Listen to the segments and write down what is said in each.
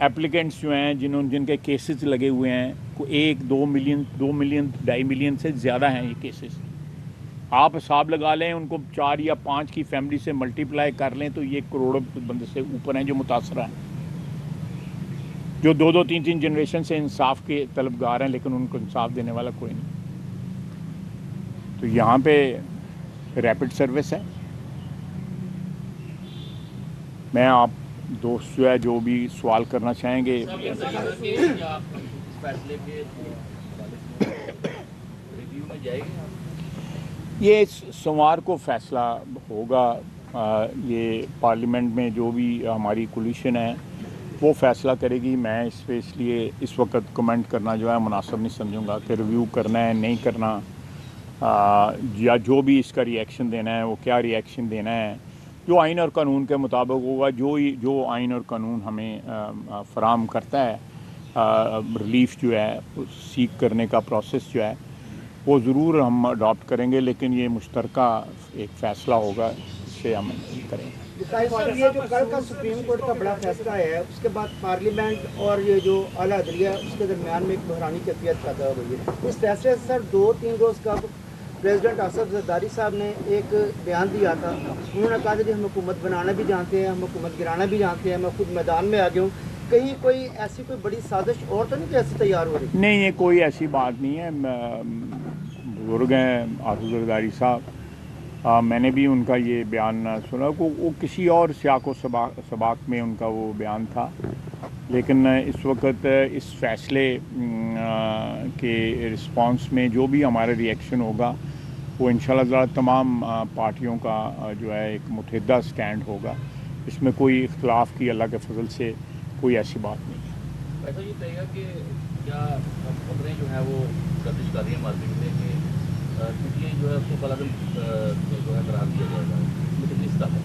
Applicants जो हैं जिनके केसेस लगे हुए हैं, को 1-2 मिलियन 2 मिलियन 2.5 मिलियन से ज़्यादा हैं ये केसेस। आप हिसाब लगा लें, उनको 4 या 5 की फैमिली से मल्टीप्लाई कर लें तो ये करोड़ों बंदे से ऊपर हैं जो मुतासर हैं, जो 2-2 3-3 जनरेशन से इंसाफ के तलबगार हैं, लेकिन उनको इंसाफ देने वाला कोई नहीं। तो यहाँ पे रैपिड सर्विस है। मैं आप दोस्त जो है जो भी सवाल करना चाहेंगे। ये सोमवार को फैसला होगा। ये पार्लियामेंट में जो भी हमारी कोलिशन है वो फैसला करेगी। मैं इस पे इसलिए इस वक्त कमेंट करना जो है मुनासिब नहीं समझूंगा कि रिव्यू करना है नहीं करना, या जो भी इसका रिएक्शन देना है वो क्या रिएक्शन देना है, जो आइन और कानून के मुताबिक होगा। जो आइन और कानून हमें फराम करता है रिलीफ जो है सीख करने का प्रोसेस जो है वो ज़रूर हम अडॉप्ट करेंगे, लेकिन ये मुश्तरका एक फ़ैसला होगा, इससे हम करेंगे। ये जो कल का सुप्रीम कोर्ट का बड़ा फैसला है, उसके बाद पार्लियामेंट और ये जो आला अदलिया उसके दरमियान में एक बहरानी कैफियत पैदा हो गई है। इस फैसले से सर 2-3 रोज़ का प्रेसिडेंट असद जरदारी साहब ने एक बयान दिया था। उन्होंने कहा था कि हम हुकूमत बनाना भी जानते हैं, हम हुकूमत गिराना भी जानते हैं, मैं खुद मैदान में आ गया हूँ। कहीं कोई ऐसी कोई बड़ी साजिश और तो नहीं कैसे तैयार हो रही? नहीं, ये कोई ऐसी बात नहीं है। बुजुर्ग हैं असद जरदारी साहब, मैंने भी उनका ये बयान सुना। वो किसी और सियाक व सबाक में उनका वो बयान था, लेकिन इस वक्त इस फैसले के रिस्पांस में जो भी हमारा रिएक्शन होगा वो इंशाल्लाह तमाम पार्टियों का जो है एक मुतहदा स्टैंड होगा। इसमें कोई इख्तलाफ की अल्लाह के फजल से कोई ऐसी बात नहीं है। ऐसा ये तय है कि क्या खबरें जो है वो गर्दिश कर रही हैं मार्केट में कि क्योंकि जो है उसको कल जो है करार दिया जाएगा, लेकिन इस तरह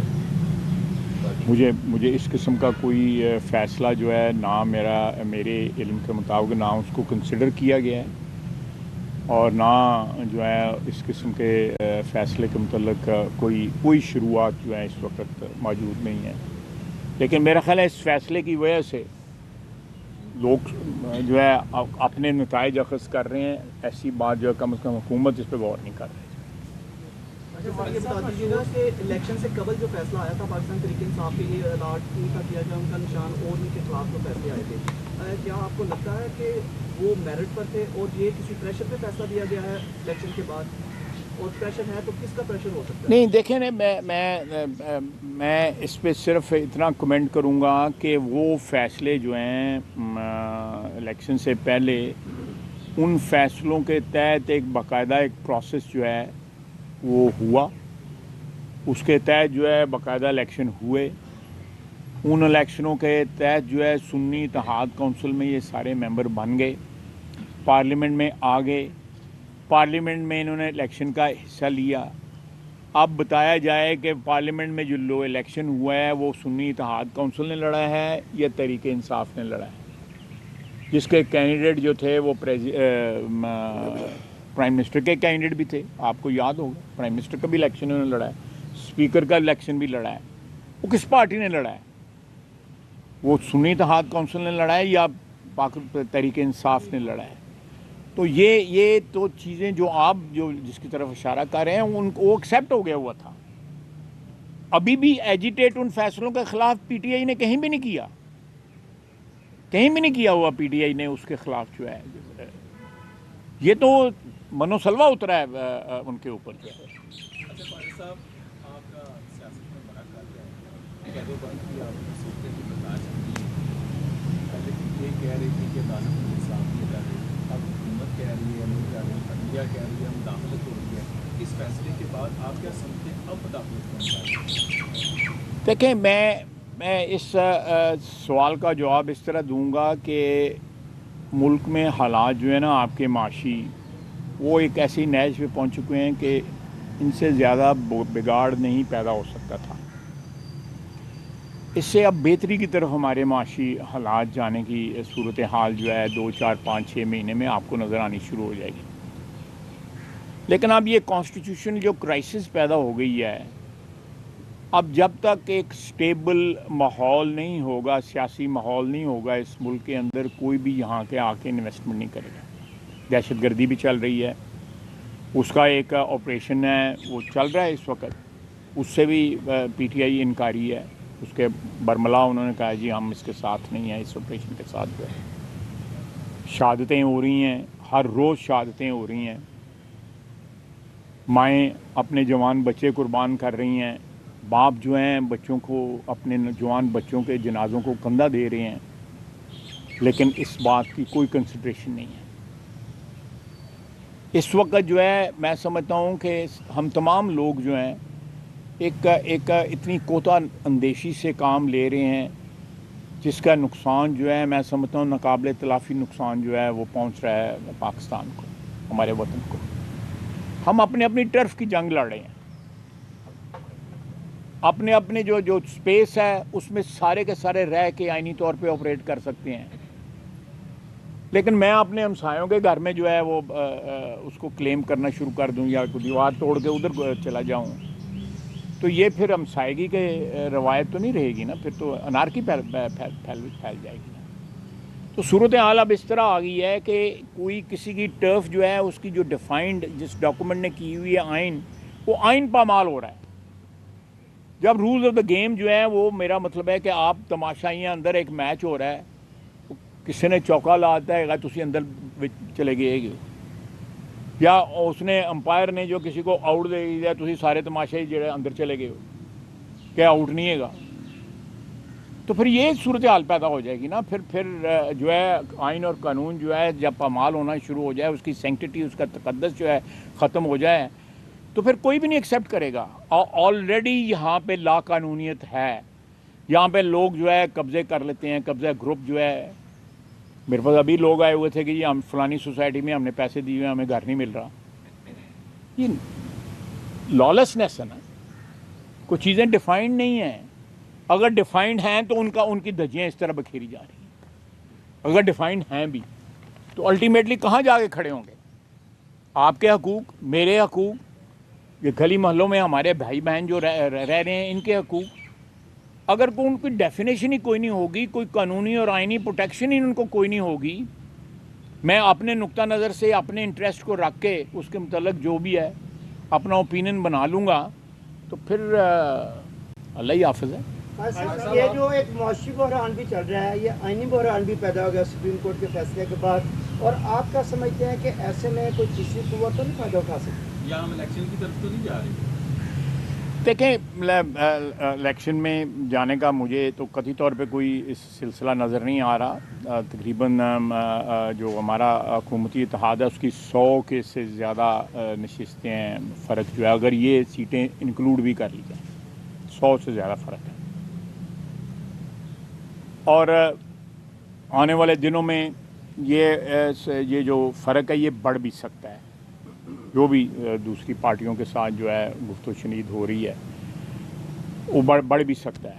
मुझे इस किस्म का कोई फ़ैसला जो है ना मेरे इल्म के मुताबिक ना उसको कंसिडर किया गया है, और ना जो है इस किस्म के फ़ैसले के मतलब कोई शुरुआत जो है इस वक्त मौजूद नहीं है। लेकिन मेरा ख़्याल है इस फ़ैसले की वजह से लोग जो है अपने नताइज अखज़ कर रहे हैं। ऐसी बात जो है कम से कम हुकूमत इस पर गौर नहीं कर रही। अच्छा, ये बता दीजिए ना कि इलेक्शन से कबल जो फैसला आया था पाकिस्तान तहरीक इंसाफ के लिए अलाट का किया गया उनका निशान और उनके खिलाफ जो फैसले आए थे, क्या आपको लगता है कि वो मेरिट पर थे और ये किसी प्रेशर पे फैसला दिया गया है इलेक्शन के बाद? और प्रेशर है तो किसका प्रेशर हो सकता है? नहीं, देखें ना, मैं इस पे सिर्फ इतना कमेंट करूँगा कि वो फ़ैसले जो हैं इलेक्शन से पहले उन फ़ैसलों के तहत एक बाकायदा एक प्रोसेस जो है वो हुआ, उसके तहत जो है बाकायदा इलेक्शन हुए। उन इलेक्शनों के तहत जो है सुन्नी इत्तेहाद कौंसिल में ये सारे मेंबर बन गए, पार्लियामेंट में आ गए, पार्लियामेंट में इन्होंने इलेक्शन का हिस्सा लिया। अब बताया जाए कि पार्लियामेंट में जो इलेक्शन हुआ है वो सुन्नी इत्तेहाद कौंसिल ने लड़ा है या तहरीक इंसाफ ने लड़ा है, जिसके कैंडिडेट जो थे वो प्राइम मिनिस्टर के कैंडिडेट भी थे। आपको याद होगा प्राइम मिनिस्टर का भी इलेक्शन उन्होंने लड़ा है, स्पीकर का इलेक्शन भी लड़ा है। वो किस पार्टी ने लड़ा है? वो सुन्नी इत्तेहाद कौंसिल ने लड़ा है या तहरीक इंसाफ ने लड़ा है? तो ये तो चीज़ें जो आप जिसकी तरफ इशारा कर रहे हैं उनको वो एक्सेप्ट हो गया हुआ था। अभी भी एजिटेट उन फैसलों के ख़िलाफ़ पीटीआई ने कहीं भी नहीं किया, कहीं भी नहीं किया हुआ पीटीआई ने उसके ख़िलाफ़ जो है। ये तो मनोसलवा उतरा है उनके ऊपर जो है। अच्छा पारिक साहब, आपका सियासत में बड़ा कार्य है, कैदों बंद की आपने सूरतें की बर्दाश्त की। पहले ये कह रही थी कि अदालत में इंसाफ नहीं कर रही, अब हुकूमत कह रही है नहीं कर रही, अदलिया कह रही है मुदाखलत हो रही है। इस फैसले के बाद आप क्या समझते हैं अब मुदाखलत कौन सा? देखें, मैं इस सवाल का जवाब इस तरह दूंगा कि मुल्क में हालात जो है ना आपके माशी, वो एक ऐसी नैज पे पहुंच चुके हैं कि इनसे ज़्यादा बिगाड़ नहीं पैदा हो सकता था। इससे अब बेहतरी की तरफ हमारे माशी हालात जाने की सूरत हाल जो है 2, 4, 5, 6 महीने में आपको नज़र आनी शुरू हो जाएगी। लेकिन अब ये कॉन्स्टिट्यूशन जो क्राइसिस पैदा हो गई है اب جب تک ایک سٹیبل ماحول نہیں ہوگا، سیاسی ماحول نہیں ہوگا اس ملک کے اندر، کوئی بھی یہاں کے آ کے انویسٹمنٹ نہیں کرے گا. دہشت گردی بھی چل رہی ہے، اس کا ایک آپریشن ہے وہ چل رہا ہے اس وقت، اس سے بھی پی ٹی آئی انکاری ہے. اس کے برملا انہوں نے کہا جی ہم اس کے ساتھ نہیں ہیں، اس آپریشن کے ساتھ جو ہے. شہادتیں ہو رہی ہیں، ہر روز شہادتیں ہو رہی ہیں، مائیں اپنے جوان بچے قربان کر رہی ہیں، باپ جو ہیں بچوں کو، اپنے جوان بچوں کے جنازوں کو کندھا دے رہے ہیں، لیکن اس بات کی کوئی کنسیڈریشن نہیں ہے. اس وقت جو ہے میں سمجھتا ہوں کہ ہم تمام لوگ جو ہیں ایک اتنی کوتا اندیشی سے کام لے رہے ہیں جس کا نقصان جو ہے میں سمجھتا ہوں ناقابل تلافی نقصان جو ہے وہ پہنچ رہا ہے پاکستان کو، ہمارے وطن کو. ہم اپنے اپنی ٹرف کی جنگ لڑ رہے ہیں، اپنے جو سپیس ہے اس میں سارے کے سارے رہ کے آئینی طور پہ آپریٹ کر سکتے ہیں، لیکن میں اپنے ہمسایوں کے گھر میں جو ہے وہ اس کو کلیم کرنا شروع کر دوں یا دیوار توڑ کے ادھر چلا جاؤں، تو یہ پھر ہمسائیگی کے روایت تو نہیں رہے گی نا، پھر تو انارکی پھیل جائے گی نا. تو صورتحال اب اس طرح آ گئی ہے کہ کوئی کسی کی ٹرف جو ہے اس کی جو ڈیفائنڈ جس ڈاکومنٹ نے کی ہوئی ہے آئین، وہ آئین پامال ہو رہا ہے. جب رولز آف دا گیم جو ہے وہ، میرا مطلب ہے کہ آپ تماشائیاں اندر ایک میچ ہو رہا ہے، کسی نے چوکا لاتا ہے تسی اندر چلے گئے گے، یا اس نے امپائر نے جو کسی کو آؤٹ دے دیا تسی سارے تماشائی جڑے اندر چلے گئے ہو کہ آؤٹ نہیں ہے گا. تو پھر یہ صورتحال پیدا ہو جائے گی نا. پھر جو ہے آئین اور قانون جو ہے جب پامال ہونا شروع ہو جائے، اس کی سینکٹیٹی، اس کا تقدس جو ہے ختم ہو جائے، تو پھر کوئی بھی نہیں ایکسیپٹ کرے گا. آلریڈی یہاں پہ لا قانونیت ہے، یہاں پہ لوگ جو ہے قبضے کر لیتے ہیں، قبضہ گروپ جو ہے. میرے پاس ابھی لوگ آئے ہوئے تھے کہ جی ہم فلانی سوسائٹی میں ہم نے پیسے دیے ہوئے ہیں، ہمیں گھر نہیں مل رہا. یہ لالسنیس ہے نا، کوئی چیزیں ڈیفائنڈ نہیں ہیں. اگر ڈیفائنڈ ہیں تو ان کی دھجیاں اس طرح بکھیری جا رہی ہیں. اگر ڈیفائنڈ ہیں بھی تو الٹیمیٹلی کہاں جا کے کھڑے ہوں گے؟ آپ کے حقوق، میرے حقوق، یہ گلی محلوں میں ہمارے بھائی بہن جو رہ رہے ہیں، ان کے حقوق، اگر ان کی ڈیفینیشن ہی کوئی نہیں ہوگی، کوئی قانونی اور آئینی پروٹیکشن ہی ان کو کوئی نہیں ہوگی، میں اپنے نقطہ نظر سے اپنے انٹرسٹ کو رکھ کے اس کے متعلق جو بھی ہے اپنا اوپینین بنا لوں گا، تو پھر اللہ ہی حافظ ہے. یہ جو ایک معاشی بحران بھی چل رہا ہے، یہ آئینی بحران بھی پیدا ہو گیا سپریم کورٹ کے فیصلے کے بعد، اور آپ کا سمجھتے ہیں کہ ایسے میں کوئی تیسری قوت تو نہیں فائدہ اٹھا سکتی؟ یا ہم الیکشن کی طرف تو نہیں جا رہے؟ دیکھیں، الیکشن میں جانے کا مجھے تو قطعی طور پہ کوئی اس سلسلہ نظر نہیں آ رہا. تقریباً جو ہمارا حکومتی اتحاد ہے اس کی 100 کے سے زیادہ نشستیں ہیں. فرق جو ہے اگر یہ سیٹیں انکلوڈ بھی کر لی جائیں، 100 سے زیادہ فرق ہے. اور آنے والے دنوں میں یہ جو فرق ہے یہ بڑھ بھی سکتا ہے. جو بھی دوسری پارٹیوں کے ساتھ جو ہے گفت و شنید ہو رہی ہے وہ بڑھ بھی سکتا ہے.